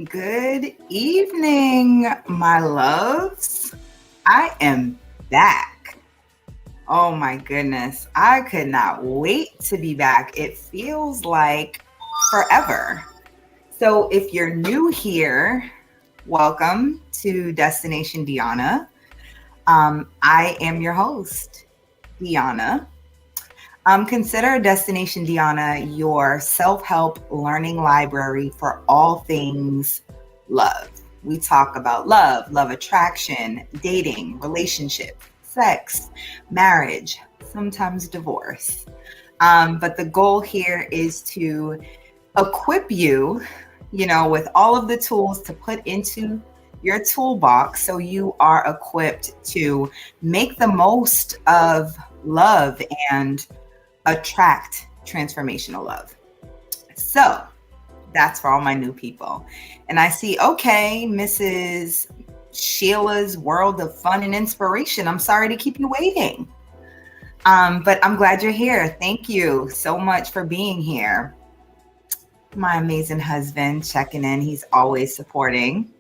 Good evening, my loves. I am back. Oh my goodness. I could not wait to be back. It feels like forever. So, if you're new here, welcome to Destination Diana. I am your host, Diana. Consider Destination Diana your self help learning library for all things love. We talk about love, love attraction, dating, relationship, sex, marriage, sometimes divorce. But the goal here is to equip you, with all of the tools to put into your toolbox so you are equipped to make the most of love and attract transformational love. So that's for all my new people. And I see, okay, Mrs. Sheila's World of Fun and Inspiration. I'm sorry to keep you waiting. But I'm glad you're here. Thank you so much for being here. My amazing husband checking in. He's always supporting.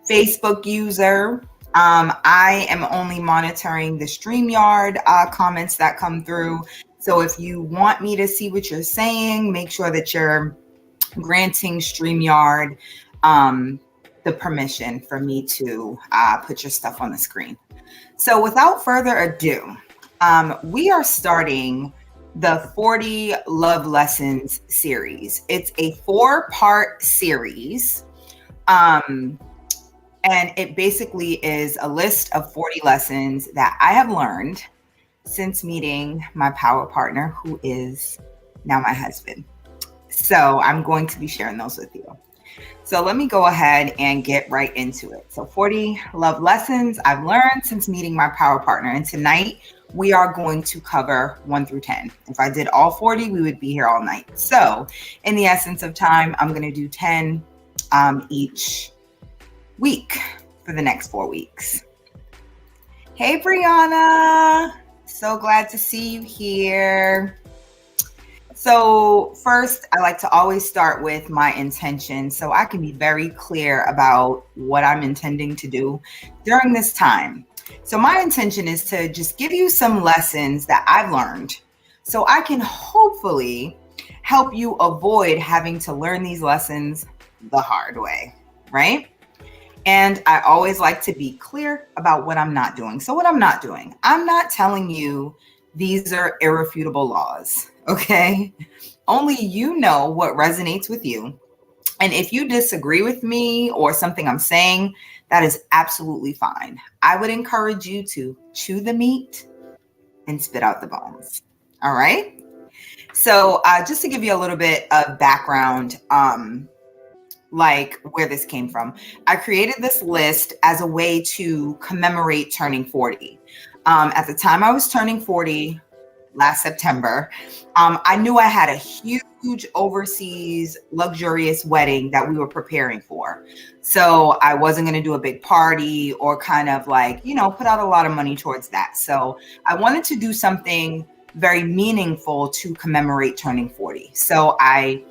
Facebook user. I am only monitoring the StreamYard comments that come through. So if you want me to see what you're saying, make sure that you're granting StreamYard the permission for me to put your stuff on the screen. So without further ado, we are starting the 40 Love Lessons series. It's a 4-part series. And it basically is a list of 40 lessons that I have learned since meeting my power partner, who is now my husband. So I'm going to be sharing those with you. So let me go ahead and get right into it. So 40 love lessons I've learned since meeting my power partner. And tonight we are going to cover 1 through 10. If I did all 40, we would be here all night. So in the essence of time, I'm going to do 10 each week for the next 4 weeks. Hey, Brianna. So glad to see you here. So first, I like to always start with my intention so I can be very clear about what I'm intending to do during this time. So my intention is to just give you some lessons that I've learned so I can hopefully help you avoid having to learn these lessons the hard way, right? And I always like to be clear about what I'm not doing. So what I'm not doing, I'm not telling you these are irrefutable laws, okay? Only you know what resonates with you. And if you disagree with me or something I'm saying, that is absolutely fine. I would encourage you to chew the meat and spit out the bones, all right? So just to give you a little bit of background, like where this came from. I created this list as a way to commemorate turning 40. At the time I was turning 40 last September, I knew I had a huge overseas luxurious wedding that we were preparing for. So I wasn't going to do a big party or kind of like, put out a lot of money towards that. So I wanted to do something very meaningful to commemorate turning 40. So I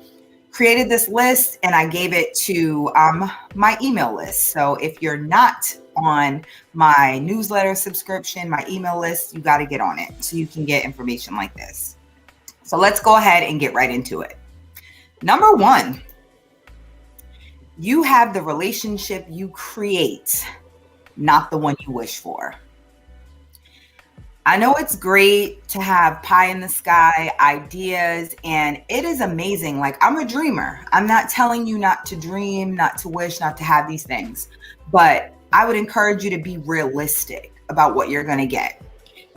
created this list and I gave it to my email list. So if you're not on my newsletter subscription, my email list, you got to get on it so you can get information like this. So let's go ahead and get right into it. Number 1, you have the relationship you create, not the one you wish for. I know it's great to have pie in the sky ideas, and it is amazing. Like, I'm a dreamer. I'm not telling you not to dream, not to wish, not to have these things, but I would encourage you to be realistic about what you're going to get.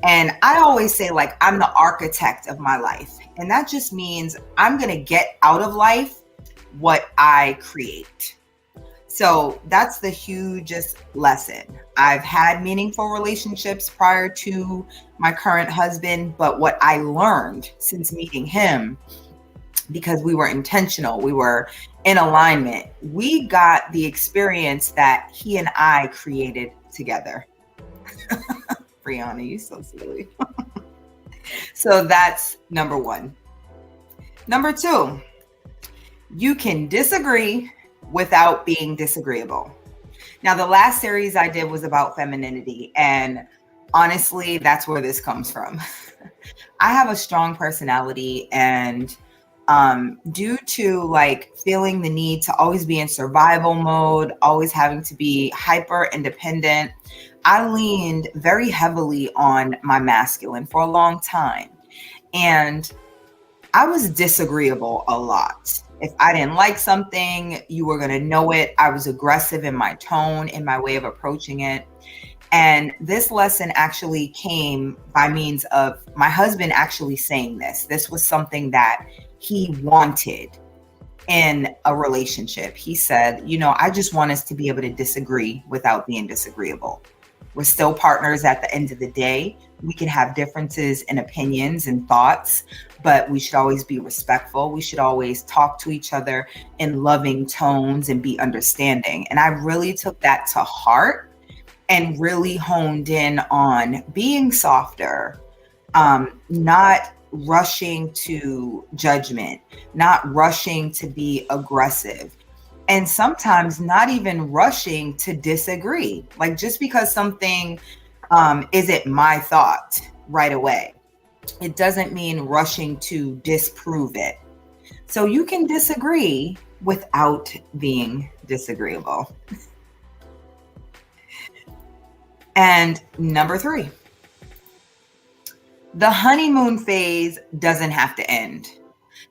And I always say, like, I'm the architect of my life. And that just means I'm going to get out of life what I create. So that's the hugest lesson. I've had meaningful relationships prior to my current husband, but what I learned since meeting him, because we were intentional, we were in alignment, we got the experience that he and I created together. Brianna, you so silly. So that's number 1. Number 2, you can disagree without being disagreeable. Now, the last series I did was about femininity, and honestly, that's where this comes from. I have a strong personality, and due to like feeling the need to always be in survival mode, always having to be hyper independent, I leaned very heavily on my masculine for a long time. And I was disagreeable a lot. If I didn't like something, you were going to know it. I was aggressive in my tone, in my way of approaching it. And this lesson actually came by means of my husband actually saying this. This was something that he wanted in a relationship. He said, I just want us to be able to disagree without being disagreeable. We're still partners at the end of the day. We can have differences in opinions and thoughts, but we should always be respectful. We should always talk to each other in loving tones and be understanding. And I really took that to heart and really honed in on being softer, not rushing to judgment, not rushing to be aggressive, and sometimes not even rushing to disagree. Like just because something isn't my thought right away, it doesn't mean rushing to disprove it. So you can disagree without being disagreeable. And number 3, the honeymoon phase doesn't have to end.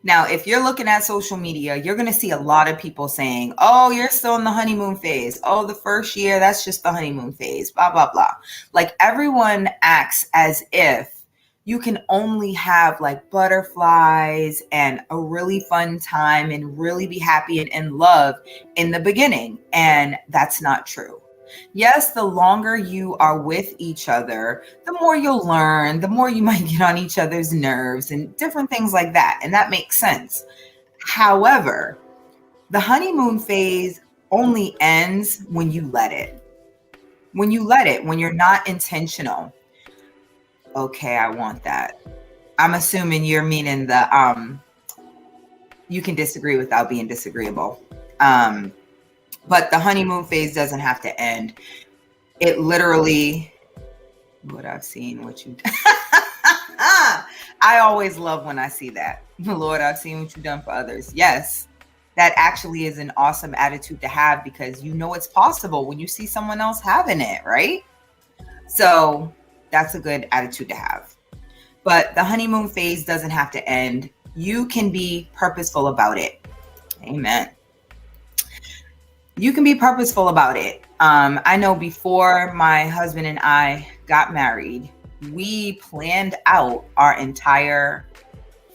Now, if you're looking at social media, you're going to see a lot of people saying, oh, you're still in the honeymoon phase. Oh, the first year, that's just the honeymoon phase, blah, blah, blah. Like everyone acts as if you can only have like butterflies and a really fun time and really be happy and in love in the beginning. And that's not true. Yes, the longer you are with each other, the more you'll learn, the more you might get on each other's nerves and different things like that. And that makes sense. However, the honeymoon phase only ends when you let it. When you're not intentional. Okay, I want that. I'm assuming you're meaning the you can disagree without being disagreeable. But the honeymoon phase doesn't have to end. It literally, what I've seen, what you I always love when I see that. Lord, I've seen what you've done for others. Yes, that actually is an awesome attitude to have because it's possible when you see someone else having it, right? So that's a good attitude to have. But the honeymoon phase doesn't have to end. You can be purposeful about it. Amen. You can be purposeful about it. I know before my husband and I got married, we planned out our entire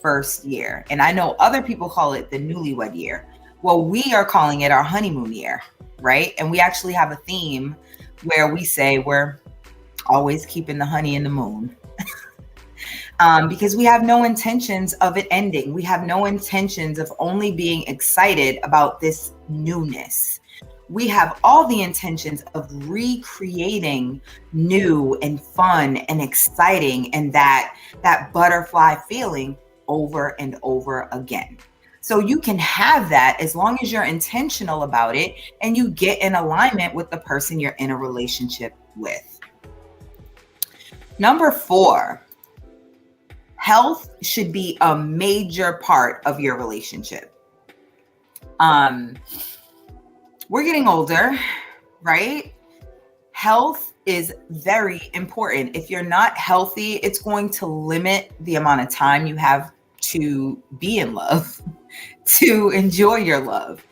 first year. And I know other people call it the newlywed year. Well, we are calling it our honeymoon year, right? And we actually have a theme where we say we're always keeping the honey in the moon. Because we have no intentions of it ending. We have no intentions of only being excited about this newness. We have all the intentions of recreating new and fun and exciting and that butterfly feeling over and over again. So you can have that as long as you're intentional about it and you get in alignment with the person you're in a relationship with. Number 4, health should be a major part of your relationship. We're getting older, right? Health is very important. If you're not healthy, it's going to limit the amount of time you have to be in love, to enjoy your love.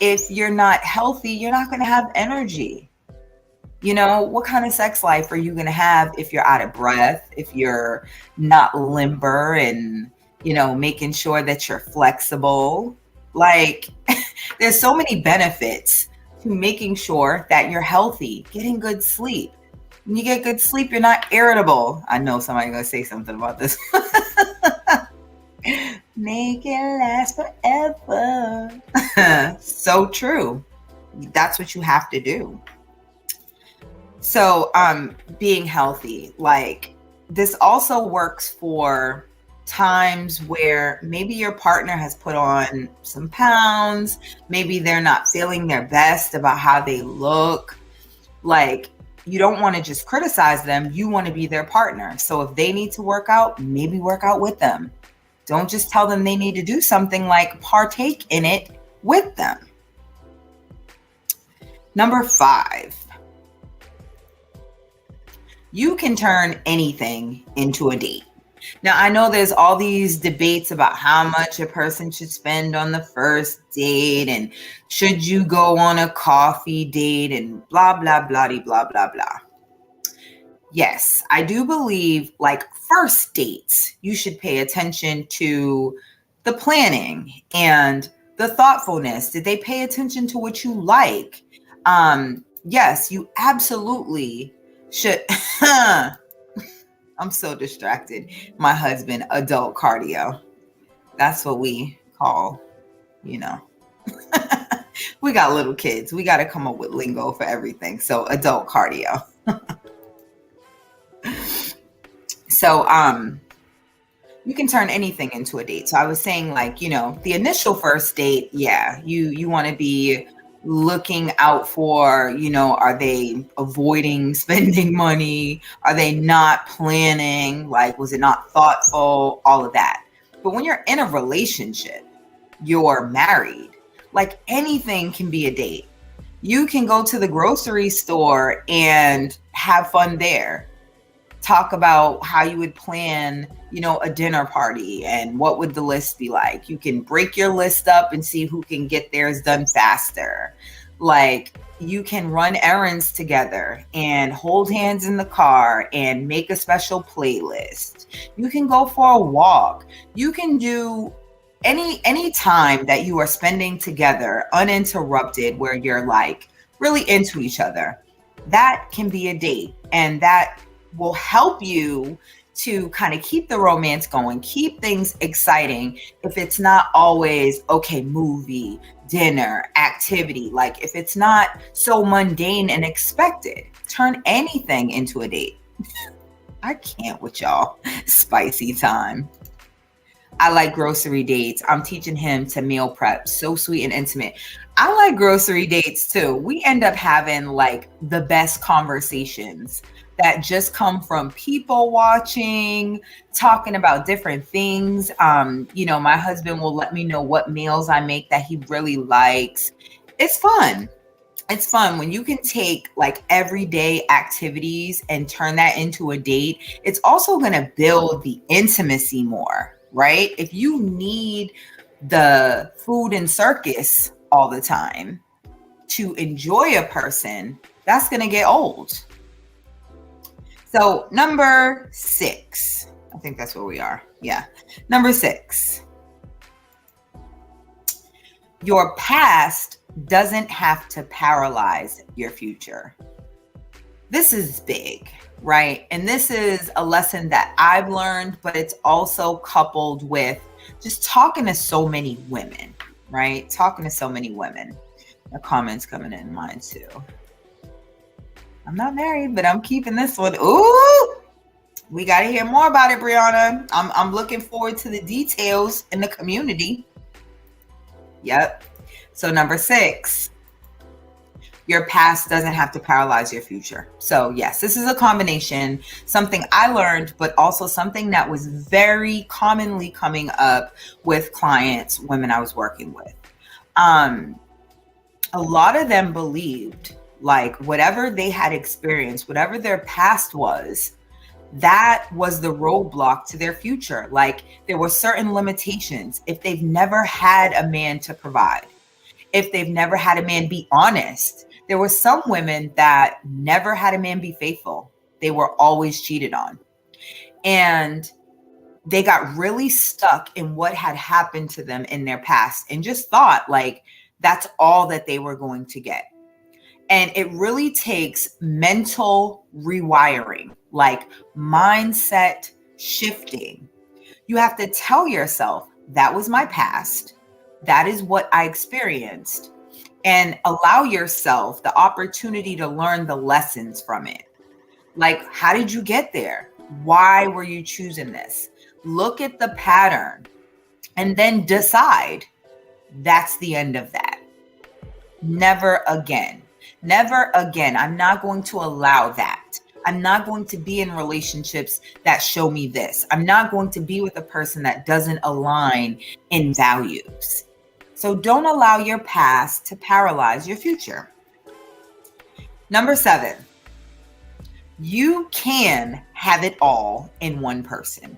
If you're not healthy, you're not going to have energy. What kind of sex life are you going to have if you're out of breath, if you're not limber and, making sure that you're flexible? Like, there's so many benefits to making sure that you're healthy, getting good sleep. When you get good sleep, you're not irritable. I know somebody's going to say something about this. Make it last forever. So true. That's what you have to do. So, being healthy, like this also works for times where maybe your partner has put on some pounds, maybe they're not feeling their best about how they look. Like, you don't want to just criticize them, you want to be their partner. So if they need to work out, maybe work out with them. Don't just tell them they need to do something, like partake in it with them. Number 5, you can turn anything into a date. Now, I know there's all these debates about how much a person should spend on the first date, and should you go on a coffee date, and blah, blah, blah, blah, blah, blah. Yes, I do believe, like, first dates, you should pay attention to the planning and the thoughtfulness. Did they pay attention to what you like? Yes, you absolutely should. I'm so distracted. My husband, adult cardio. That's what we call, you know. We got little kids. We got to come up with lingo for everything. So adult cardio. So you can turn anything into a date. So I was saying, like, you know, the initial first date, yeah, you want to be looking out for, you know, are they avoiding spending money? Are they not planning? Like, was it not thoughtful? All of that. But when you're in a relationship, you're married, like, anything can be a date. You can go to the grocery store and have fun there. Talk about how you would plan, you know, a dinner party and what would the list be like. You can break your list up and see who can get theirs done faster. Like, you can run errands together and hold hands in the car and make a special playlist. You can go for a walk. You can do any time that you are spending together uninterrupted, where you're like really into each other. That can be a date, and that will help you to kind of keep the romance going, keep things exciting. If it's not always, okay, movie, dinner, activity, like if it's not so mundane and expected, turn anything into a date. I can't with y'all. Spicy time. I like grocery dates. I'm teaching him to meal prep. So sweet and intimate. I like grocery dates too. We end up having like the best conversations that just come from people watching, talking about different things. You know, my husband will let me know what meals I make that he really likes. It's fun. It's fun when you can take like everyday activities and turn that into a date. It's also going to build the intimacy more, right? If you need the food and circus all the time to enjoy a person, that's going to get old. So number 6, I think that's where we are. Yeah. Number 6, your past doesn't have to paralyze your future. This is big, right? And this is a lesson that I've learned, but it's also coupled with just talking to so many women, right? Talking to so many women. The comments coming in mine too. I'm not married, but I'm keeping this one. Ooh, we got to hear more about it, Brianna. I'm looking forward to the details in the community. Yep. So number 6, your past doesn't have to paralyze your future. So yes, this is a combination, something I learned, but also something that was very commonly coming up with clients, women I was working with. A lot of them believed like whatever they had experienced, whatever their past was, that was the roadblock to their future. Like there were certain limitations. If they've never had a man to provide, if they've never had a man be honest, there were some women that never had a man be faithful. They were always cheated on. And they got really stuck in what had happened to them in their past and just thought like that's all that they were going to get. And it really takes mental rewiring, like mindset shifting. You have to tell yourself, that was my past. That is what I experienced. And allow yourself the opportunity to learn the lessons from it. Like, how did you get there? Why were you choosing this? look at the pattern, and then decide that's the end of that. Never again. Never again. I'm not going to allow that. I'm not going to be in relationships that show me this. I'm not going to be with a person that doesn't align in values. So don't allow your past to paralyze your future. Number 7, you can have it all in one person.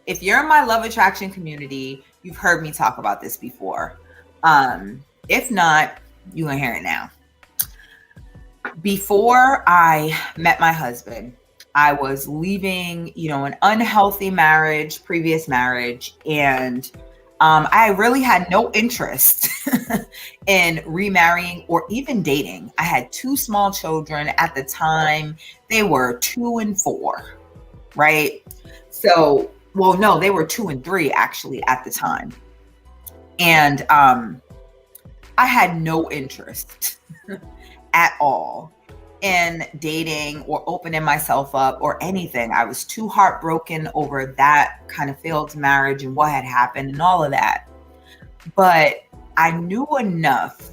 If you're in my love attraction community, you've heard me talk about this before. If not, you're going to hear it now. Before I met my husband, I was leaving, an unhealthy marriage, previous marriage, and I really had no interest in remarrying or even dating. I had 2 small children at the time. They were 2 and 4, right? So, well, no, they were 2 and 3 actually at the time. And I had no interest at all in dating or opening myself up or anything. I was too heartbroken over that kind of failed marriage and what had happened and all of that. But I knew enough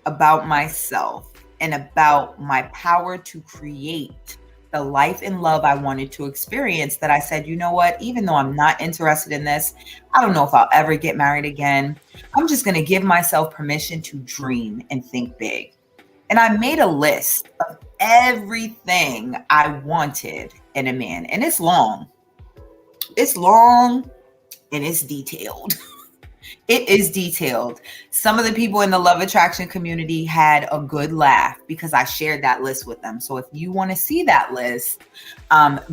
about myself and about my power to create the life and love I wanted to experience that I said, you know what, even though I'm not interested in this, I don't know if I'll ever get married again. I'm just going to give myself permission to dream and think big. And I made a list of everything I wanted in a man. And it's long. It's long and it's detailed. It is detailed. Some of the people in the love attraction community had a good laugh because I shared that list with them. So if you want to see that list,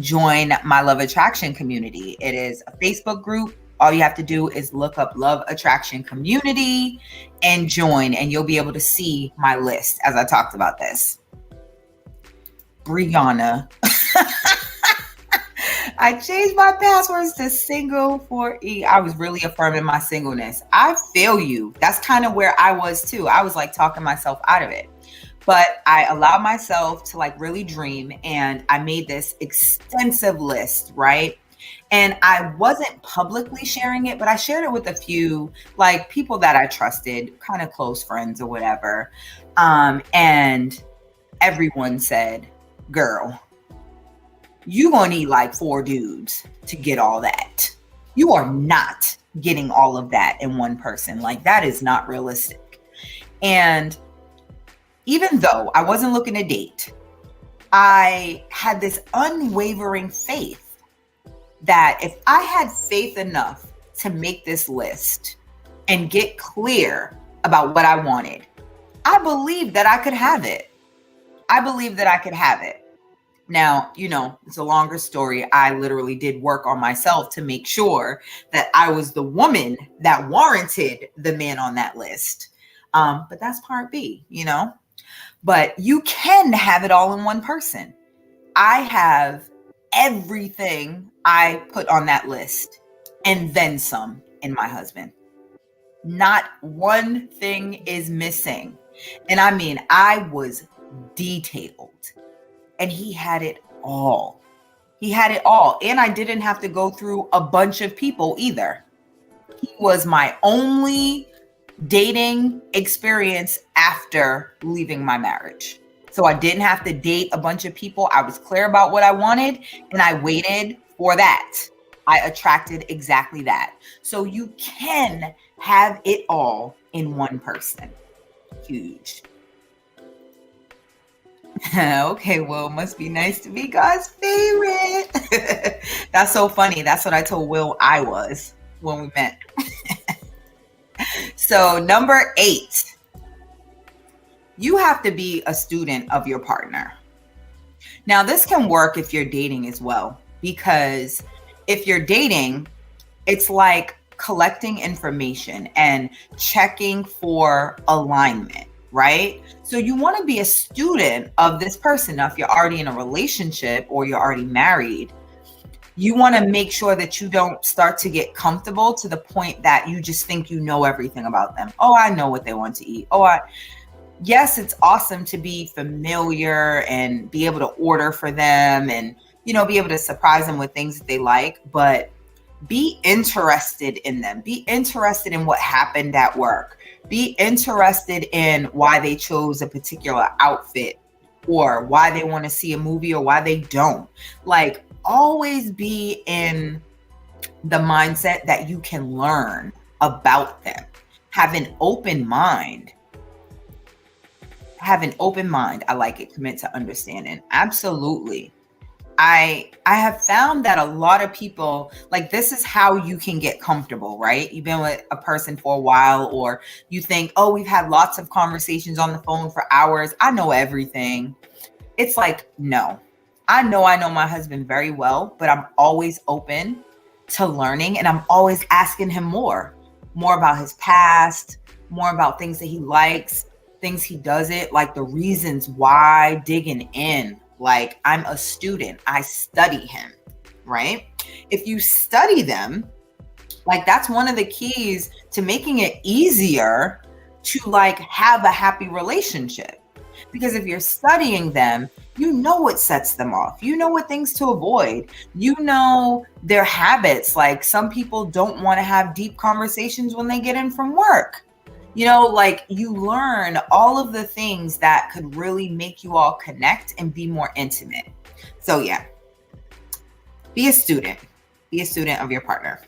join my love attraction community. It is a Facebook group. All you have to do is look up Love Attraction Community and join, and you'll be able to see my list as I talked about this. Brianna. I changed my passwords to single for E. I was really affirming my singleness. I feel you. That's kind of where I was too. I was like talking myself out of it. But I allowed myself to like really dream, and I made this extensive list, right? And I wasn't publicly sharing it, but I shared it with a few like people that I trusted, kind of close friends or whatever. And everyone said, girl, you gonna need like 4 dudes to get all that. You are not getting all of that in one person. Like that is not realistic. And even though I wasn't looking to date, I had this unwavering faith that if I had faith enough to make this list and get clear about what I wanted, I believed that I could have it. I believed that I could have it. Now, it's a longer story. I literally did work on myself to make sure that I was the woman that warranted the man on that list. But that's part B, But you can have it all in one person. I have everything I put on that list and then some in my husband. Not one thing is missing. And I mean, I was detailed and he had it all. He had it all. And I didn't have to go through a bunch of people either. He was my only dating experience after leaving my marriage. So I didn't have to date a bunch of people. I was clear about what I wanted and I waited for that. I attracted exactly that. So you can have it all in one person. Huge. Okay, well, must be nice to be God's favorite. That's so funny. That's what I told Will I was when we met. So number 8. You have to be a student of your partner. Now, this can work if you're dating as well, because if you're dating, it's like collecting information and checking for alignment, right? So you want to be a student of this person. Now, if you're already in a relationship or you're already married, you want to make sure that you don't start to get comfortable to the point that you just think you know everything about them. Oh, I know what they want to eat. Yes, it's awesome to be familiar and be able to order for them and be able to surprise them with things that they like, but be interested in them. Be interested in what happened at work. Be interested in why they chose a particular outfit, or why they want to see a movie, or why they don't. Like, always be in the mindset that you can learn about them. Have an open mind. I like it. Commit to understanding. Absolutely. I have found that a lot of people, like, this is how you can get comfortable, right? You've been with a person for a while, or you think, oh, we've had lots of conversations on the phone for hours, I know everything. It's like, no, I know my husband very well, but I'm always open to learning, and I'm always asking him more about his past, more about things that he likes, things he doesn't like, the reasons why, digging in. Like, I'm a student. I study him, right? If you study them, like, that's one of the keys to making it easier to, like, have a happy relationship. Because if you're studying them, you know what sets them off. You know what things to avoid. You know their habits. Like, some people don't want to have deep conversations when they get in from work. Like, you learn all of the things that could really make you all connect and be more intimate. So yeah, be a student. Be a student of your partner.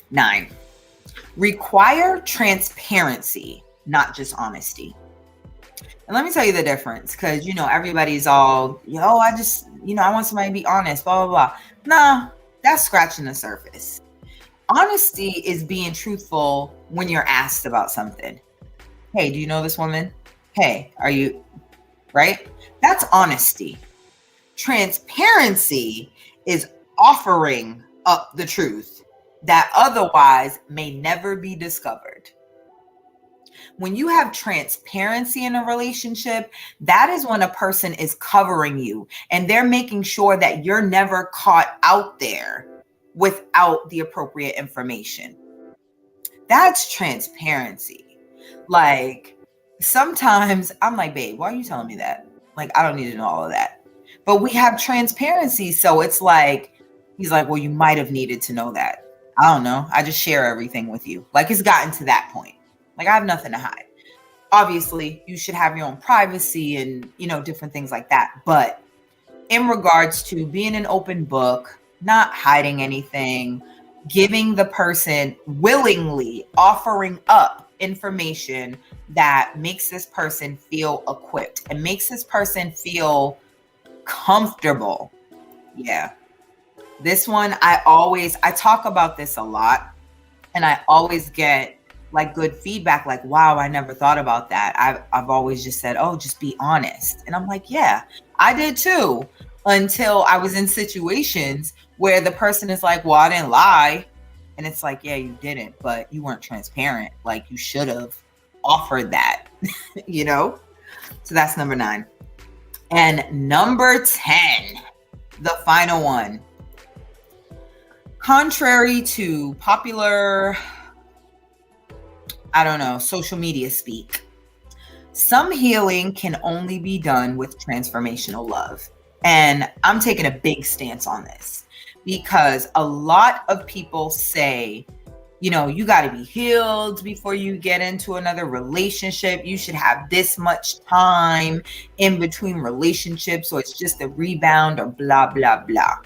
9, require transparency, not just honesty. And let me tell you the difference, because, everybody's all, I just, I want somebody to be honest, blah, blah, blah. Nah, that's scratching the surface. Honesty is being truthful when you're asked about something. Hey, do you know this woman? Hey, are you, right? That's honesty. Transparency is offering up the truth that otherwise may never be discovered. When you have transparency in a relationship, that is when a person is covering you, and they're making sure that you're never caught out there without the appropriate information. That's transparency. Like, sometimes I'm like, babe, why are you telling me that? Like, I don't need to know all of that. But we have transparency. So it's like, he's like, well, you might have needed to know that. I don't know. I just share everything with you. Like, it's gotten to that point. Like, I have nothing to hide. Obviously, you should have your own privacy and, different things like that. But in regards to being an open book, not hiding anything, giving the person, willingly offering up information that makes this person feel equipped and makes this person feel comfortable. Yeah. This one, I talk about this a lot, and I always get like good feedback, like, wow, I never thought about that. I've always just said, oh, just be honest. And I'm like, yeah, I did too, until I was in situations where the person is like, well, I didn't lie. And it's like, yeah, you didn't, but you weren't transparent. Like, you should have offered that, So that's number 9. And number 10, the final one. Contrary to popular, social media speak, some healing can only be done with transformational love. And I'm taking a big stance on this, because a lot of people say, you got to be healed before you get into another relationship. You should have this much time in between relationships, or it's just a rebound, or blah, blah, blah.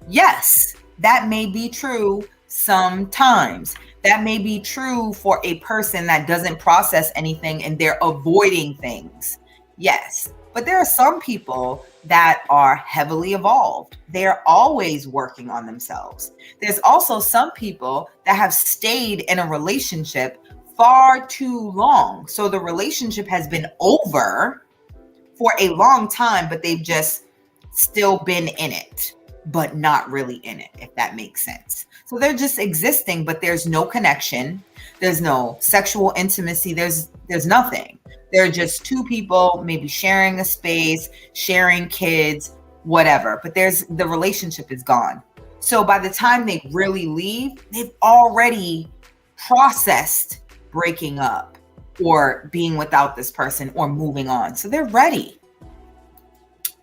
Yes, that may be true sometimes. That may be true for a person that doesn't process anything and they're avoiding things. Yes. But there are some people that are heavily evolved. They're always working on themselves. There's also some people that have stayed in a relationship far too long. So the relationship has been over for a long time, but they've just still been in it, but not really in it, if that makes sense. So they're just existing, but there's no connection. There's no sexual intimacy. There's nothing. They're just two people, maybe sharing a space, sharing kids, whatever. But the relationship is gone. So by the time they really leave, they've already processed breaking up or being without this person or moving on. So they're ready.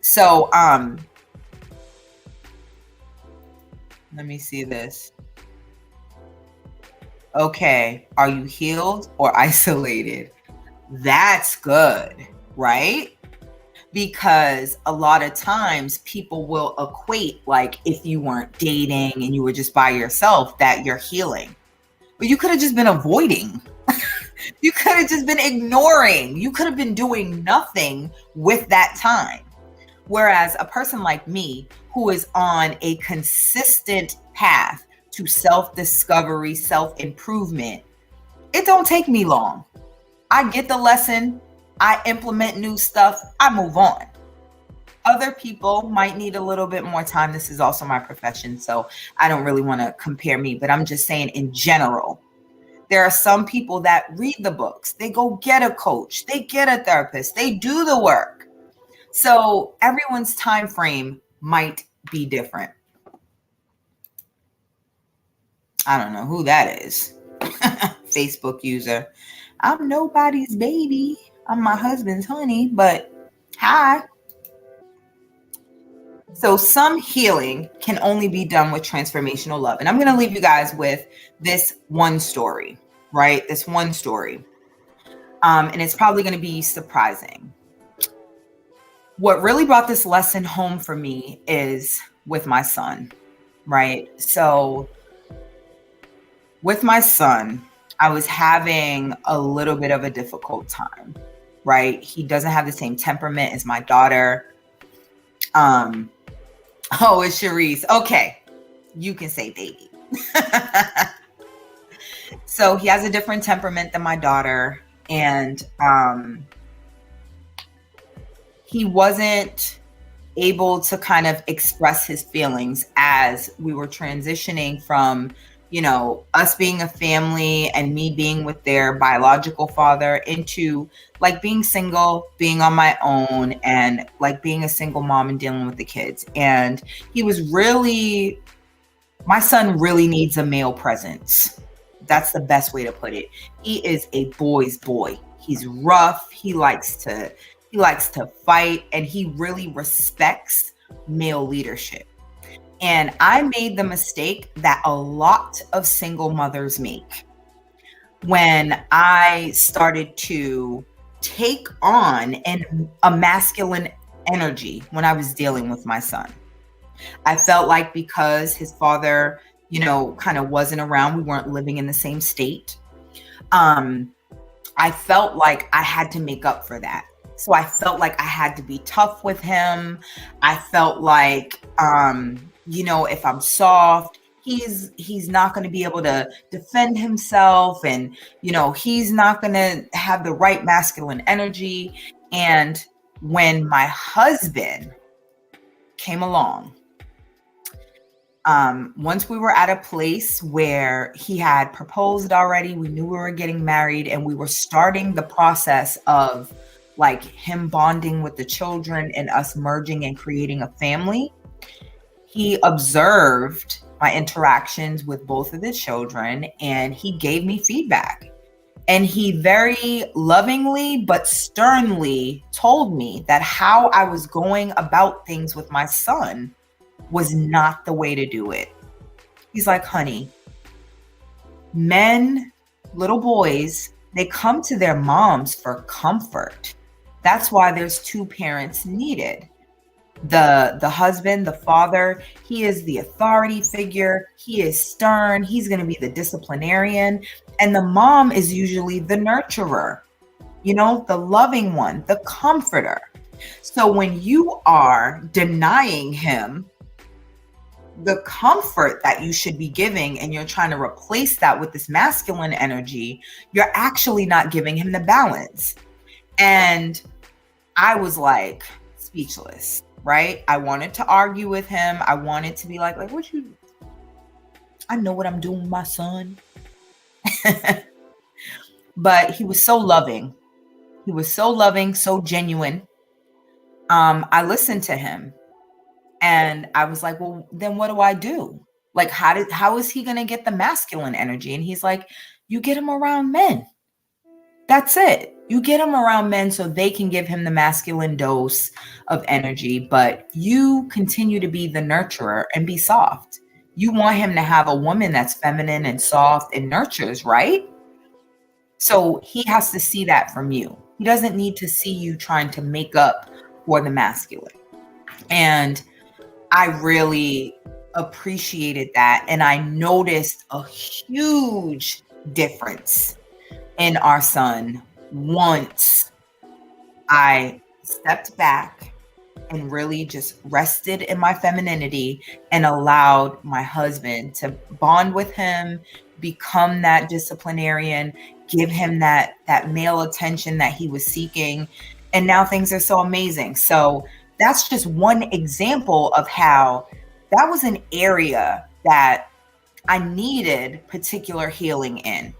So Let me see this. Okay. Are you healed or isolated? That's good, right? Because a lot of times people will equate, like, if you weren't dating and you were just by yourself, that you're healing. But you could have just been avoiding. You could have just been ignoring. You could have been doing nothing with that time. Whereas a person like me, who is on a consistent path to self-discovery, self-improvement, it don't take me long. I get the lesson, I implement new stuff, I move on. Other people might need a little bit more time. This is also my profession, so I don't really want to compare me, but I'm just saying in general, there are some people that read the books, they go get a coach, they get a therapist, they do the work. So everyone's time frame might be different. I don't know who that is. Facebook user. I'm nobody's baby. I'm my husband's honey, but hi. So some healing can only be done with transformational love. And I'm going to leave you guys with this one story, right? This one story. And it's probably going to be surprising. What really brought this lesson home for me is with my son, right? So with my son, I was having a little bit of a difficult time, right? He doesn't have the same temperament as my daughter. Oh, it's Sharice. Okay, you can say baby. So he has a different temperament than my daughter, and he wasn't able to kind of express his feelings as we were transitioning from, you know, us being a family and me being with their biological father into like being single, being on my own, and like being a single mom and dealing with the kids. And he was really, my son really needs a male presence. That's the best way to put it. He is a boy's boy. He's rough. He likes to fight, and he really respects male leadership. And I made the mistake that a lot of single mothers make when I started to take on a masculine energy when I was dealing with my son. I felt like because his father, you know, kind of wasn't around, we weren't living in the same state. I felt like I had to make up for that. So I felt like I had to be tough with him. I felt like, you know, if I'm soft, he's not going to be able to defend himself, and, you know, he's not going to have the right masculine energy. And when my husband came along, once we were at a place where he had proposed already, we knew we were getting married, and we were starting the process of like him bonding with the children and us merging and creating a family. He observed my interactions with both of the children, and he gave me feedback. And he very lovingly but sternly told me that how I was going about things with my son was not the way to do it. He's like, honey, men, little boys, they come to their moms for comfort. That's why there's two parents needed. The husband, the father, he is the authority figure. He is stern. He's going to be the disciplinarian. And the mom is usually the nurturer, you know, the loving one, the comforter. So when you are denying him the comfort that you should be giving, and you're trying to replace that with this masculine energy, you're actually not giving him the balance. And I was like speechless, right? I wanted to argue with him. I wanted to be like, I know what I'm doing with my son. But he was so loving. He was so loving, so genuine. I listened to him, and I was like, well, then what do I do? Like, how is he going to get the masculine energy? And he's like, you get him around men. That's it. You get him around men so they can give him the masculine dose of energy, but you continue to be the nurturer and be soft. You want him to have a woman that's feminine and soft and nurtures, right? So he has to see that from you. He doesn't need to see you trying to make up for the masculine. And I really appreciated that. And I noticed a huge difference in our son once I stepped back and really just rested in my femininity and allowed my husband to bond with him, become that disciplinarian, give him that male attention that he was seeking. And now things are so amazing. So that's just one example of how that was an area that I needed particular healing in,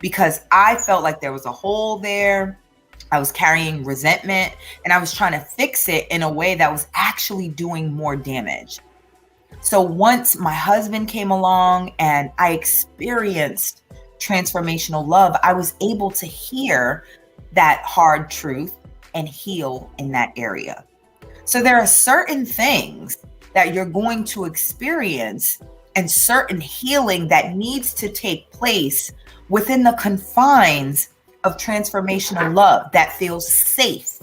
because I felt like there was a hole there. I was carrying resentment and I was trying to fix it in a way that was actually doing more damage. So once my husband came along and I experienced transformational love, I was able to hear that hard truth and heal in that area. So there are certain things that you're going to experience and certain healing that needs to take place within the confines of transformational love that feels safe,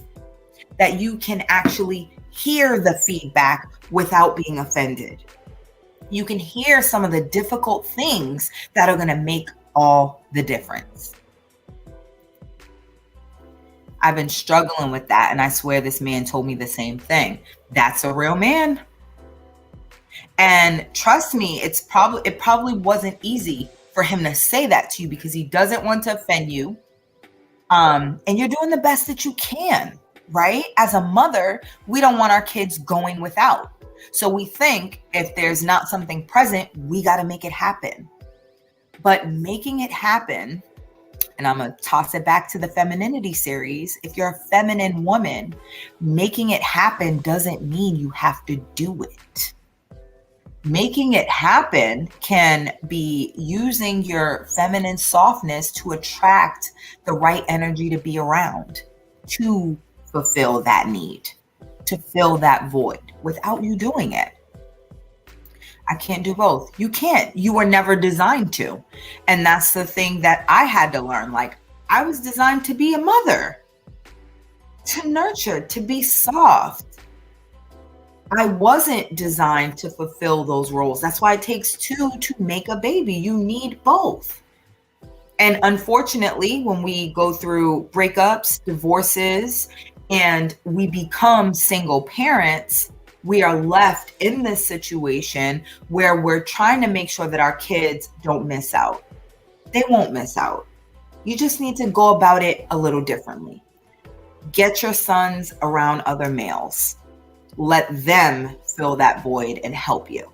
that you can actually hear the feedback without being offended. You can hear some of the difficult things that are going to make all the difference. I've been struggling with that, and I swear this man told me the same thing. That's a real man. And trust me, it probably wasn't easy for him to say that to you because he doesn't want to offend you. And you're doing the best that you can, right? As a mother, we don't want our kids going without. So we think if there's not something present, we got to make it happen. But making it happen, and I'm going to toss it back to the femininity series. If you're a feminine woman, making it happen doesn't mean you have to do it. Making it happen can be using your feminine softness to attract the right energy to be around, to fulfill that need, to fill that void without you doing it. I can't do both. You can't. You were never designed to. And that's the thing that I had to learn. Like, I was designed to be a mother, to nurture, to be soft. I wasn't designed to fulfill those roles. That's why it takes two to make a baby. You need both. And unfortunately, when we go through breakups, divorces, and we become single parents, we are left in this situation where we're trying to make sure that our kids don't miss out. They won't miss out. You just need to go about it a little differently. Get your sons around other males. Let them fill that void and help you.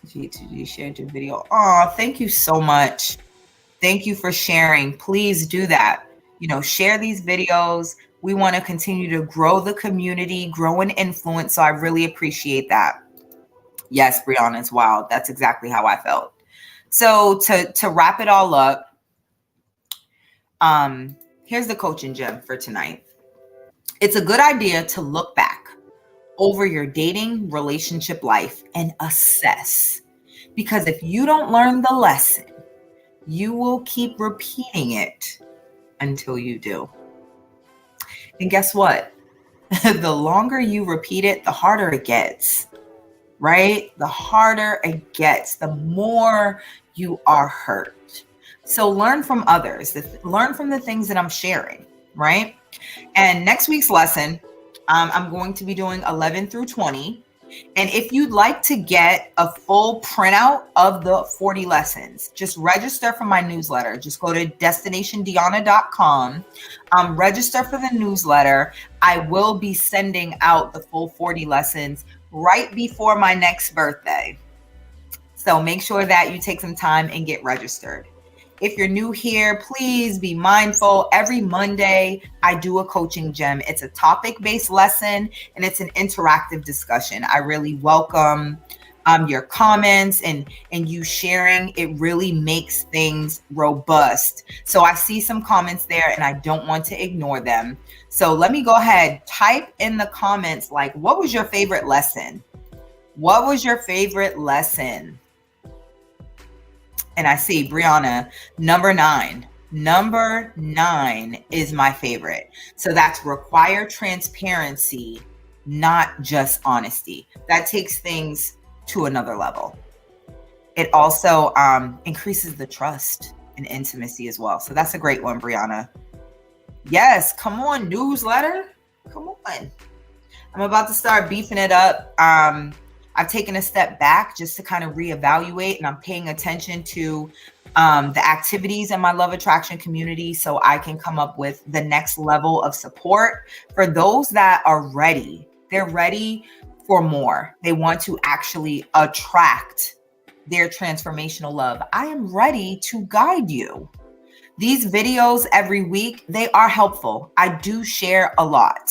G2G shared your video. Oh, thank you so much. Thank you for sharing. Please do that. Share these videos. We want to continue to grow the community, grow and influence. So I really appreciate that. Yes, Brianna, it's wild. That's exactly how I felt. So to wrap it all up, here's the coaching gem for tonight. It's a good idea to look back over your dating relationship life and assess. Because if you don't learn the lesson, you will keep repeating it until you do. And guess what? The longer you repeat it, the harder it gets, right? The harder it gets, the more you are hurt. So learn from others, learn from the things that I'm sharing, right? And next week's lesson, I'm going to be doing 11 through 20. And if you'd like to get a full printout of the 40 lessons, just register for my newsletter. Just go to destinationdiana.com, register for the newsletter. I will be sending out the full 40 lessons right before my next birthday. So make sure that you take some time and get registered. If you're new here, please be mindful. Every Monday, I do a coaching gem. It's a topic-based lesson, and it's an interactive discussion. I really welcome your comments and you sharing, it really makes things robust. So I see some comments there and I don't want to ignore them. So let me go ahead, type in the comments, like, what was your favorite lesson? What was your favorite lesson? And I see Brianna, number 9. Number 9 is my favorite. So that's require transparency, not just honesty. That takes things to another level. It also increases the trust and intimacy as well. So that's a great one, Brianna. Yes, come on, newsletter. Come on. I'm about to start beefing it up. I've taken a step back just to kind of reevaluate, and I'm paying attention to the activities in my love attraction community so I can come up with the next level of support for those that are ready. They're ready for more. They want to actually attract their transformational love. I am ready to guide you. These videos every week, they are helpful. I do share a lot.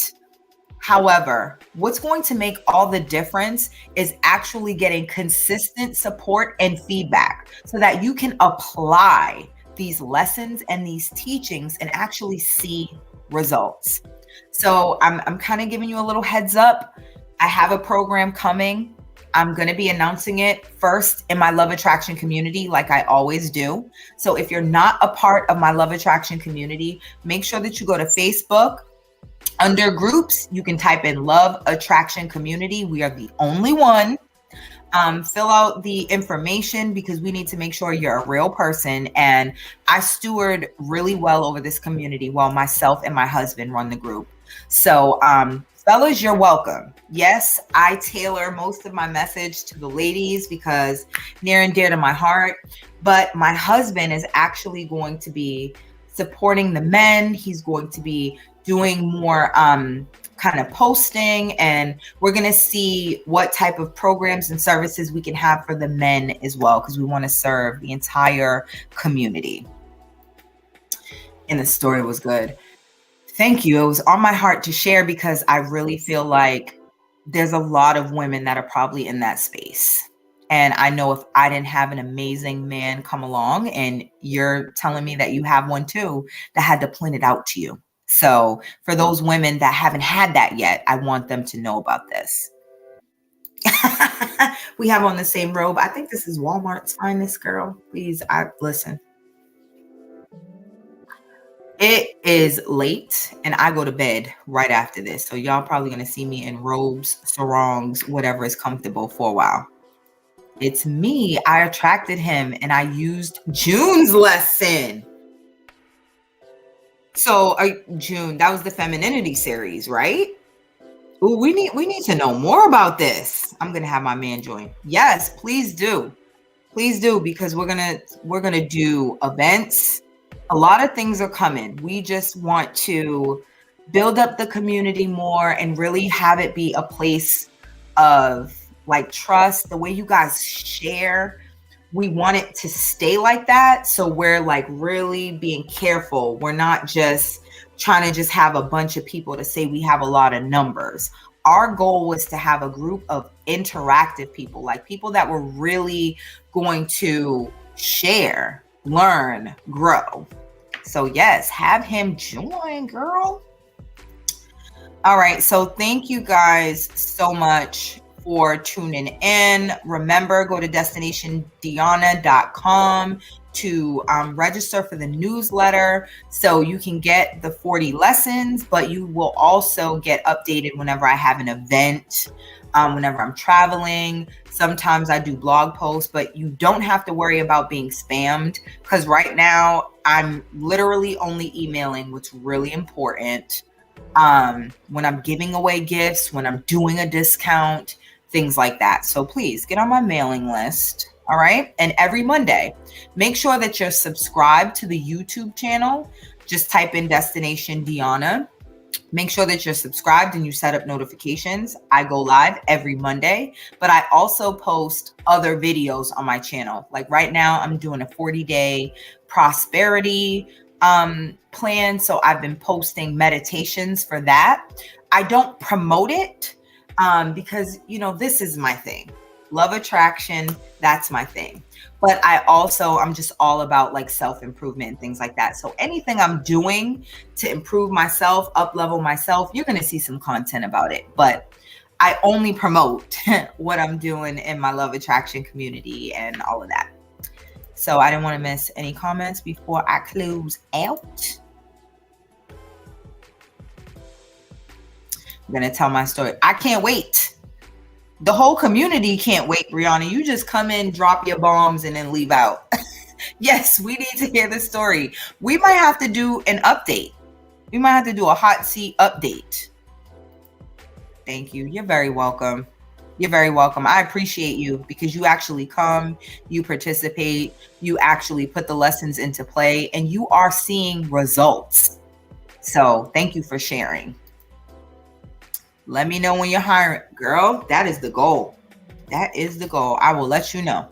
However, what's going to make all the difference is actually getting consistent support and feedback so that you can apply these lessons and these teachings and actually see results. So I'm kind of giving you a little heads up. I have a program coming. I'm going to be announcing it first in my love attraction community, like I always do. So if you're not a part of my love attraction community, make sure that you go to Facebook. Under groups, you can type in Love Attraction Community. We are the only one. Fill out the information because we need to make sure you're a real person. And I steward really well over this community while myself and my husband run the group. So, fellas, you're welcome. Yes, I tailor most of my message to the ladies because near and dear to my heart. But my husband is actually going to be supporting the men. He's going to be doing more kind of posting, and we're going to see what type of programs and services we can have for the men as well, because we want to serve the entire community. And the story was good. Thank you. It was on my heart to share because I really feel like there's a lot of women that are probably in that space. And I know if I didn't have an amazing man come along, and you're telling me that you have one too, that had to point it out to you. So for those women that haven't had that yet, I want them to know about this. We have on the same robe. I think this is Walmart's finest, girl. Please, listen. It is late and I go to bed right after this. So y'all probably going to see me in robes, sarongs, whatever is comfortable for a while. It's me. I attracted him and I used June's lesson. So June, that was the femininity series, right? Ooh, we need to know more about this. I'm gonna have my man join. Yes, please do. Please do, because we're gonna do events. A lot of things are coming. We just want to build up the community more and really have it be a place of like trust. The way you guys share, we want it to stay like that. So we're like really being careful. We're not just trying to just have a bunch of people to say we have a lot of numbers. Our goal was to have a group of interactive people, like people that were really going to share, learn, grow. So yes, have him join, girl. All right. So thank you guys so much for tuning in. Remember, go to destinationdiana.com to register for the newsletter so you can get the 40 lessons, but you will also get updated whenever I have an event, whenever I'm traveling. Sometimes I do blog posts, but you don't have to worry about being spammed because right now I'm literally only emailing what's really important. When I'm giving away gifts, when I'm doing a discount, things like that. So please get on my mailing list. All right. And every Monday, make sure that you're subscribed to the YouTube channel. Just type in Destination Diana. Make sure that you're subscribed and you set up notifications. I go live every Monday, but I also post other videos on my channel. Like right now, I'm doing a 40-day prosperity plan. So I've been posting meditations for that. I don't promote it because, this is my thing. love attraction, that's my thing. But I'm just all about like self-improvement and things like that. So anything I'm doing to improve myself, up level myself, you're going to see some content about it. But I only promote what I'm doing in my love attraction community and all of that. So I didn't want to miss any comments before I close out. I'm going to tell my story. I can't wait. The whole community can't wait, Brianna. You just come in, drop your bombs, and then leave out. Yes, we need to hear the story. We might have to do an update. We might have to do a hot seat update. Thank you. You're very welcome. You're very welcome. I appreciate you because you actually come, you participate, you actually put the lessons into play, and you are seeing results. So thank you for sharing. Let me know when you're hiring. Girl, that is the goal. That is the goal. I will let you know.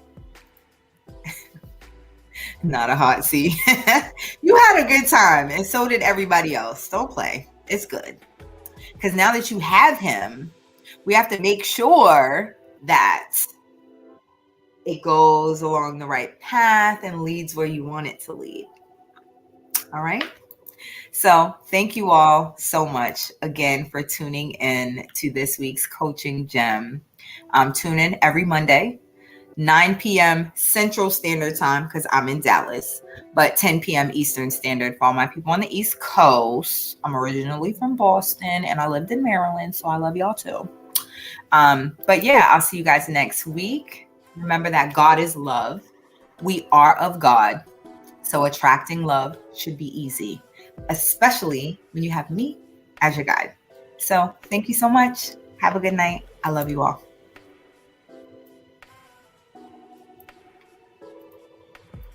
Not a hot seat. You had a good time, and so did everybody else. Don't play. It's good. Because now that you have him, we have to make sure that it goes along the right path and leads where you want it to lead. All right. So thank you all so much again for tuning in to this week's Coaching Gem. Tune in every Monday, 9 p.m. Central Standard Time because I'm in Dallas, but 10 p.m. Eastern Standard for all my people on the East Coast. I'm originally from Boston and I lived in Maryland, so I love y'all too. But yeah, I'll see you guys next week. Remember that God is love. We are of God. So attracting love should be easy, especially when you have me as your guide. So thank you so much. Have a good night. I love you all.